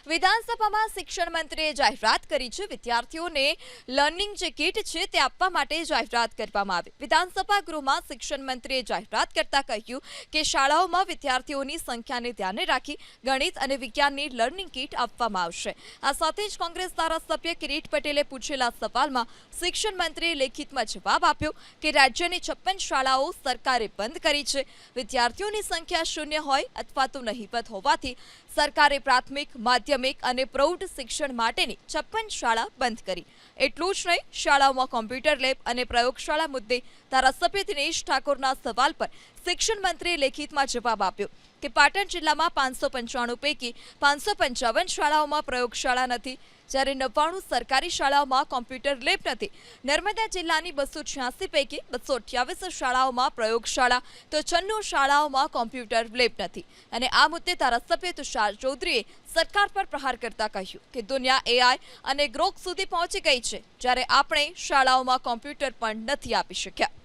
વિધાનસભામાં શિક્ષણ મંત્રીએ જાહેરાત કરી છે. વિદ્યાર્થીઓને લર્નિંગ જે કીટ છે તે આપવા માટે જાહેરાત કરવામાં આવી. વિધાનસભા ગૃહમાં શિક્ષણ મંત્રીએ જાહેરાત કરતા કહ્યું કે શાળાઓમાં વિદ્યાર્થીઓની સંખ્યાને ધ્યાને રાખી ગણિત અને વિજ્ઞાનની લર્નિંગ કીટ આપવામાં આવશે. આ સાથે જ કોંગ્રેસ ધારાસભ્ય કિરીટ પટેલે પૂછેલા સવાલમાં શિક્ષણ મંત્રીએ લેખિતમાં જવાબ આપ્યો કે રાજ્યની 56 શાળાઓ સરકારે બંધ કરી છે. વિદ્યાર્થીઓની સંખ્યા શૂન્ય હોય અથવા તો નહીવત હોવાથી સરકારે પ્રાથમિક, માધ્યમિક અને પ્રૌઢ શિક્ષણ માટેની 56 શાળા બંધ કરી. એટલું જ નહીં, શાળાઓમાં કોમ્પ્યુટર લેબ અને પ્રયોગશાળા મુદ્દે ધારાસભ્ય દિનેશ ઠાકોરના સવાલ પર શિક્ષણ મંત્રીએ લેખિતમાં જવાબ આપ્યો કે પાટણ જિલ્લામાં 595 પૈકી 555 શાળાઓમાં પ્રયોગશાળા નથી, જ્યારે 99 સરકારી શાળાઓમાં કોમ્પ્યુટર લેબ નથી. નર્મદા જિલ્લાની 286 પૈકી 228 શાળાઓમાં પ્રયોગશાળા તો 96 શાળાઓમાં કોમ્પ્યુટર લેબ નથી. અને આ મુદ્દે ધારાસભ્ય તુષાર ચૌધરીએ સરકાર પર પ્રહાર કરતા કહ્યું કે દુનિયા AI અને ગ્રોક સુધી પહોંચી ગઈ છે, જ્યારે આપણે શાળાઓમાં કોમ્પ્યુટર પણ નથી આપી શક્યા.